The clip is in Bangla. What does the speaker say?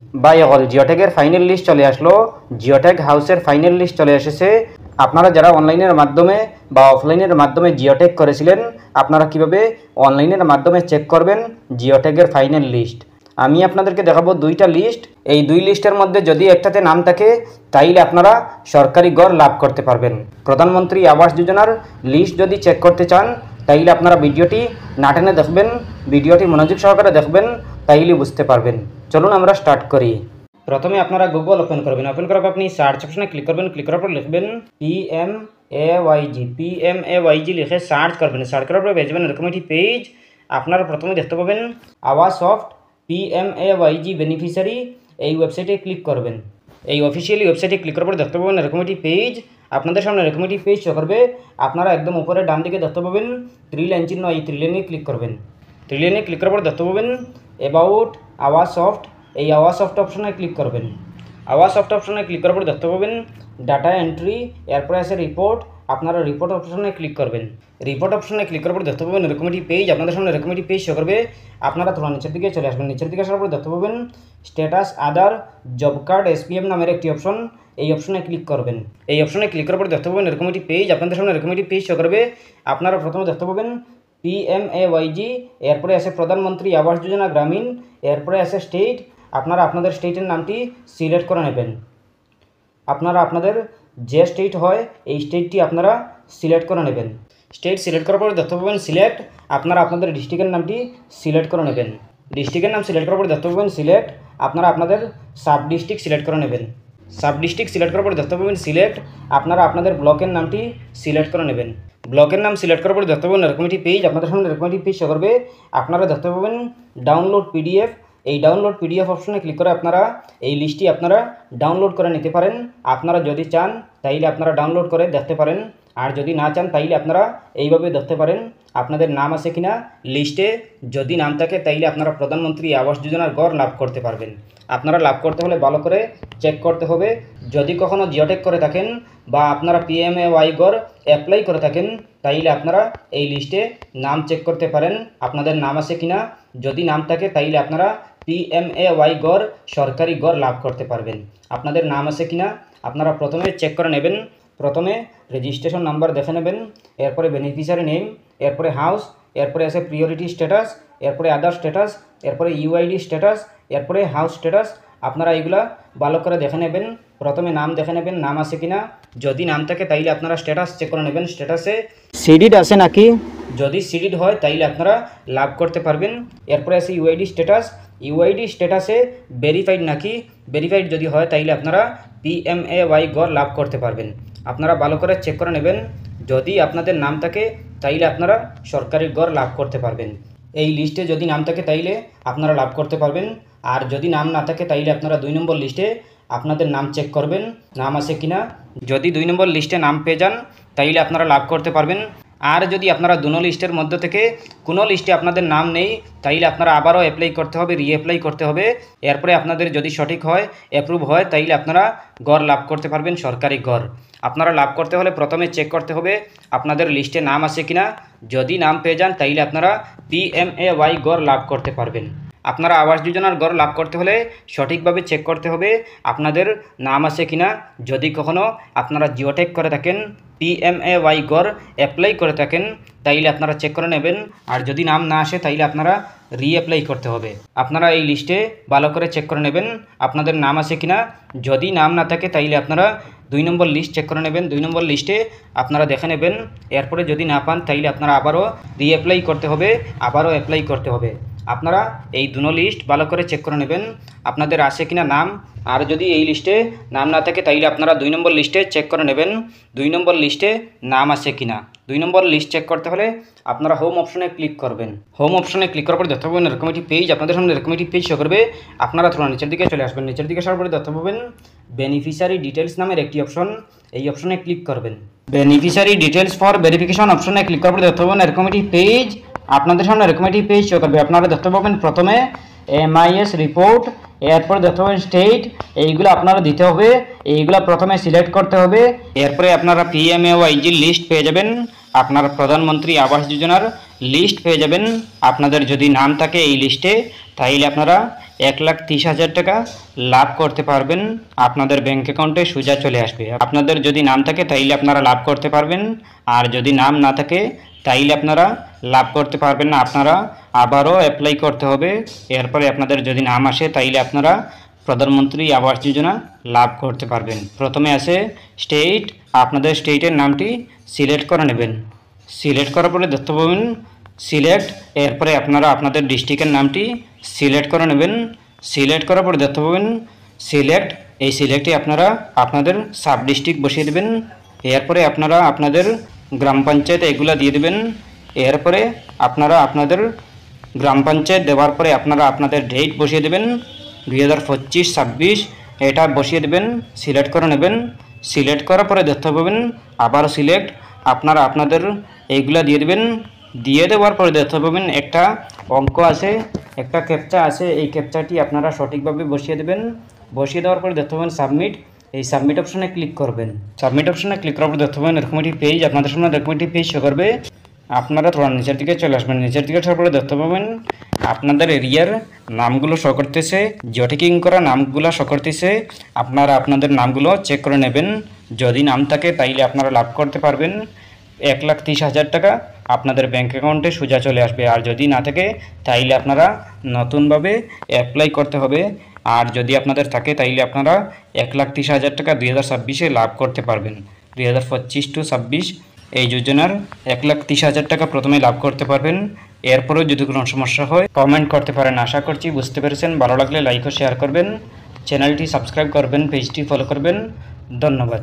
বাই অল জিওটেকের ফাইনাল লিস্ট চলে আসলো। জিওটেক হাউসের ফাইনাল লিস্ট চলে এসেছে। আপনারা যারা অনলাইনের মাধ্যমে বা অফলাইনের মাধ্যমে জিওটেক করেছিলেন, আপনারা কিভাবে অনলাইনের মাধ্যমে চেক করবেন জিওটেকের ফাইনাল লিস্ট, আমি আপনাদেরকে দেখাবো দুইটা লিস্ট। এই দুই লিস্টের মধ্যে যদি একটাতে নাম থাকে তাইলে আপনারা সরকারি ঘর লাভ করতে পারবেন। প্রধানমন্ত্রী আবাস যোজনার লিস্ট যদি চেক করতে চান তাইলে আপনারা ভিডিওটি না টেনে দেখবেন, ভিডিওটি মনোযোগ সহকারে দেখবেন, তাইলে বুঝতে পারবেন। চলুন আমরা স্টার্ট করি। প্রথমে আপনারা গুগল ওপেন করবেন। ওপেন করার পর আপনি সার্চ অপশনে ক্লিক করবেন। ক্লিক করার পর লিখবেন PMAYG লিখে সার্চ করবেন। সার্চ করার পর পেয়ে যাবেন এরকম একটি পেজ। আপনারা প্রথমে দেখতে পাবেন আওয়াজ সফট PMAYG বেনিফিশিয়ারি। এই ওয়েবসাইটে ক্লিক করবেন। এই অফিসিয়ালি ওয়েবসাইটে ক্লিক করার পর দেখতে পাবেন এরকম একটি পেজ। আপনাদের সামনে এরকম একটি পেজ শো করবে। আপনারা একদম উপরে ডান দিকে দেখতে পাবেন 3 লাইন চিহ্ন, এই 3 লাইনে ক্লিক করবেন। 3 লাইনে ক্লিক করার পর দেখতে পাবেন অ্যাবাউট আওয়াজ সফট। এই আওয়াজ সফট অপশনে ক্লিক করবেন। আওয়াজ সফট অপশনে ক্লিক করার পর দেখতে পাবেন ডাটা এন্ট্রি, এরপরে আছে রিপোর্ট। আপনারা রিপোর্ট অপশনে ক্লিক করবেন। রিপোর্ট অপশনে ক্লিক করার পর দেখতে পাবেন এরকম একটি পেজ। আপনাদের সামনে এরকম একটি পেজ শো করবে। আপনারা থোড়া নিচের দিকে চলে আসবেন। নিচের দিকে আসার পর দেখতে পাবেন স্ট্যাটাস আদার জব কার্ড SPM নামের একটি অপশন। এই অপশনে ক্লিক করবেন। এই অপশনে ক্লিক করার পর দেখতে পাবেন এরকম একটি পেজ। আপনাদের সামনে এরকম একটি পেজ শো করবে। আপনারা প্রথমে দেখতে পাবেন PMAYG, এরপরে আছে প্রধানমন্ত্রী আবাস যোজনা গ্রামীণ, এরপরে আছে স্টেট। আপনারা আপনাদের স্টেটের নামটি সিলেক্ট করে নেবেন। আপনারা আপনাদের যে স্টেট হয় এই স্টেটটি আপনারা সিলেক্ট করে নেবেন। স্টেট সিলেক্ট করার পর দেখতে পাবেন সিলেক্ট। আপনারা আপনাদের ডিস্ট্রিক্টের নামটি সিলেক্ট করে নেবেন। ডিস্ট্রিক্টের নাম সিলেক্ট করার পর দেখতে পাবেন সিলেক্ট। আপনারা আপনাদের সাব ডিস্ট্রিক্ট সিলেক্ট করে নেবেন। সাব ডিস্ট্রিক্ট সিলেক্ট করার পর দেখতে পাবেন সিলেক্ট। আপনারা আপনাদের ব্লকের নামটি সিলেক্ট করে নেবেন। ব্লকের নাম সিলেক্ট করার পর দেখতে পাবেন এরকম একটি পেজ। আপনাদের সামনে এরকম একটি পেজ শো করবে। আপনারা দেখতে পাবেন ডাউনলোড PDF। এই ডাউনলোড PDF অপশনে ক্লিক করে আপনারা এই লিস্টটি আপনারা ডাউনলোড করে নিতে পারেন। আপনারা যদি চান তাইলে আপনারা ডাউনলোড করে দেখতে পারেন, আর যদি না চান তাইলে আপনারা এইভাবে দেখতে পারেন আপনাদের নাম আছে কিনা লিস্টে। যদি নাম থাকে তাইলে আপনারা প্রধানমন্ত্রী আবাস যোজনার ঘর লাভ করতে পারবেন। আপনারা লাভ করতে হলে ভালো করে চেক করতে হবে। যদি কখনো জিওটেক করে থাকেন বা আপনারা PMAY ঘর অ্যাপ্লাই করে থাকেন তাইলে আপনারা এই লিস্টে নাম চেক করতে পারেন আপনাদের নাম আছে কিনা। যদি নাম থাকে তাইলে আপনারা PMAY ঘর সরকারি ঘর লাভ করতে পারবেন। আপনাদের নাম আছে কিনা আপনারা প্রথমে চেক করে নেবেন। প্রথমে রেজিস্ট্রেশন নাম্বার দেখে নেবেন, এরপরে বেনিফিশিয়ারি নেম, এরপরে হাউস, এরপরে আছে প্রিয়োরিটি স্ট্যাটাস, এরপরে আদার স্ট্যাটাস, এরপরে UID স্ট্যাটাস, এরপরে হাউস স্ট্যাটাস। আপনারা এগুলা ভালো করে দেখে নেবেন। প্রথমে নাম দেখে নেবেন নাম আছে কিনা। যদি নাম থাকে তাইলে আপনারা স্ট্যাটাস চেক করে নেবেন, স্ট্যাটাসে সিডিড আছে নাকি। যদি সিডিড হয় তাইলে আপনারা লাভ করতে পারবেন। এরপরে আছে UID স্ট্যাটাস। UID স্ট্যাটাসে ভেরিফাইড নাকি। ভেরিফাইড যদি হয় তাইলে আপনারা PMAY ঘর লাভ করতে পারবেন। আপনারা ভালো করে চেক করে নেবেন। যদি আপনাদের নাম থাকে তাইলে আপনারা সরকারি ঘর লাভ করতে পারবেন। এই লিস্টে যদি নাম থাকে তাইলে আপনারা লাভ করতে পারবেন। আর যদি নাম না থাকে তাইলে আপনারা 2 নম্বর লিস্টে আপনাদের নাম চেক করবেন নাম আছে কিনা। যদি 2 নম্বর লিস্টে নাম পেয়ে যান তাইলে আপনারা লাভ করতে পারবেন। আর যদি আপনারা দুনো লিস্টের মধ্যে থেকে কোনো লিস্টে আপনাদের নাম নেই তাইলে আপনারা আবারও অ্যাপ্লাই করতে হবে, রিঅ্যাপ্লাই করতে হবে। এরপরে আপনাদের যদি সঠিক হয়, অ্যাপ্রুভ হয়, তাইলে আপনারা ঘর লাভ করতে পারবেন, সরকারি ঘর। আপনারা লাভ করতে হলে প্রথমে চেক করতে হবে আপনাদের লিস্টে নাম আছে কিনা। যদি নাম পেয়ে যান তাইলে আপনারা PMAY ঘর লাভ করতে পারবেন। আপনারা আবাস যোজনার ঘর লাভ করতে হলে সঠিকভাবে চেক করতে হবে আপনাদের নাম আছে কিনা। যদি কখনো আপনারা জিওটেক করে থাকেন, PMAY ঘর অ্যাপ্লাই করে থাকেন তাইলে আপনারা চেক করে নেবেন। আর যদি নাম না আসে তাইলে আপনারা রিঅ্যাপ্লাই করতে হবে। আপনারা এই লিস্টে ভালো করে চেক করে নেবেন আপনাদের নাম আছে কিনা। যদি নাম না থাকে তাইলে আপনারা 2 নম্বর লিস্ট চেক করে নেবেন। 2 নম্বর লিস্টে আপনারা দেখে নেবেন। এরপরে যদি না পান তাইলে আপনারা আবারও রিঅ্যাপ্লাই করতে হবে, আবারও অ্যাপ্লাই করতে হবে। আপনারা এই দুটো লিস্ট ভালো করে চেক করে নেবেন আপনাদের আছে কিনা নাম। আর যদি এই লিস্টে নাম না থাকে তাইলে আপনারা 2 নম্বর লিস্টে চেক করে নেবেন 2 নম্বর লিস্টে নাম আছে কিনা। 2 নম্বর লিস্ট চেক করতে হলে আপনারা হোম অপশনে ক্লিক করবেন। হোম অপশনে ক্লিক করার পর দেখতে পাবেন এরকম একটি পেজ। আপনাদের সামনে এরকম একটি পেজ শো করবে। আপনারা থোড়া নিচের দিকে চলে আসবেন। নিচের দিকে আসার পরে দেখতে পাবেন বেনিফিশিয়ারি ডিটেলস নামের একটি অপশন। এই অপশনে ক্লিক করবেন। বেনিফিশিয়ারি ডিটেলস ফর ভেরিফিকেশন অপশনে ক্লিক করার পর দেখতে পাবেন এরকম একটি পেজ। আপনাদের সামনে এরকম একটি পেজ শো করবে। আপনারা দেখতে পাবেন প্রথমে MIS রিপোর্ট, এরপর দেখতে পাবেন স্টেট। এইগুলো আপনারা দিতে হবে, এইগুলো প্রথমে সিলেক্ট করতে হবে। এরপরে আপনারা PMAYG লিস্ট পেয়ে যাবেন। আপনারা প্রধানমন্ত্রী আবাস যোজনার লিস্ট পেয়ে যাবেন। আপনাদের যদি নাম থাকে এই লিস্টে তাইলে আপনারা 1,30,000 টাকা লাভ করতে পারবেন। আপনাদের ব্যাঙ্ক অ্যাকাউন্টে সোজা চলে আসবে। আপনাদের যদি নাম থাকে তাইলে আপনারা লাভ করতে পারবেন, আর যদি নাম না থাকে তাইলে আপনারা লাভ করতে পারবেন না। আপনারা আবারও অ্যাপ্লাই করতে হবে। এরপরে আপনাদের যদি নাম আসে তাইলে আপনারা প্রধানমন্ত্রী আবাস যোজনা লাভ করতে পারবেন। প্রথমে আসে স্টেট, আপনাদের স্টেটের নামটি সিলেক্ট করে নেবেন। সিলেক্ট করার পরে দেখতে পাবেন সিলেক্ট, এরপরে আপনারা আপনাদের ডিস্ট্রিক্টের নামটি সিলেক্ট করে নেবেন। সিলেক্ট করার পরে দেখতে পাবেন সিলেক্ট, এই সিলেক্টে আপনারা আপনাদের সাব ডিস্ট্রিক্ট বসিয়ে দেবেন। এরপরে আপনারা আপনাদের গ্রাম পঞ্চায়েত এগুলা দিয়ে দেবেন। এরপরে আপনারা আপনাদের গ্রাম পঞ্চায়েত দেওয়ার পরে আপনারা আপনাদের ডেট বসিয়ে দেবেন 2025-26 এটা বসিয়ে দেবেন, সিলেক্ট করে নেবেন। সিলেক্ট করার পরে দেখতে পাবেন আবারও সিলেক্ট, আপনারা আপনাদের এইগুলা দিয়ে দেবেন। দিয়ে দেওয়ার পরে দেখতে পাবেন একটা অঙ্ক আছে, একটা ক্যাপচা আছে, এই ক্যাপচাটি আপনারা সঠিকভাবে বসিয়ে দেবেন। বসিয়ে দেওয়ার পরে দেখতে পাবেন সাবমিট, এই সাবমিট অপশনে ক্লিক করবেন। সাবমিট অপশনে ক্লিক করার পর দেখতে পাবেন এরকম একটি পেজ আপনাদের সামনে, এরকম একটি পেজ শো করবে। আপনারা থোড়া নিচের দিকে চলে আসবেন। নিচের দিকে আসার পরে দেখতে পাবেন আপনাদের এরিয়ার নামগুলো শো করতেছে, জিওটেকিং করা নামগুলো শো করতেছে। আপনারা আপনাদের নামগুলো চেক করে নেবেন। যদি নাম থাকে তাইলে আপনারা লাভ করতে পারবেন। 1,30,000 টাকা আপনাদের ব্যাঙ্ক অ্যাকাউন্টে সোজা চলে আসবে। আর যদি না থাকে তাইলে আপনারা নতুনভাবে অ্যাপ্লাই করতে হবে। আর যদি আপনাদের থাকে তাইলে আপনারা 1,30,000 টাকা 2026-এ লাভ করতে পারবেন। 2025-26 এই যোজনার 1,30,000 টাকা প্রথমে লাভ করতে পারবেন। এরপরেও যদি কোনো সমস্যা হয় কমেন্ট করতে পারেন। আশা করছি বুঝতে পেরেছেন। ভালো লাগলে লাইক ও শেয়ার করবেন, চ্যানেলটি সাবস্ক্রাইব করবেন, পেজটি ফলো করবেন। ধন্যবাদ।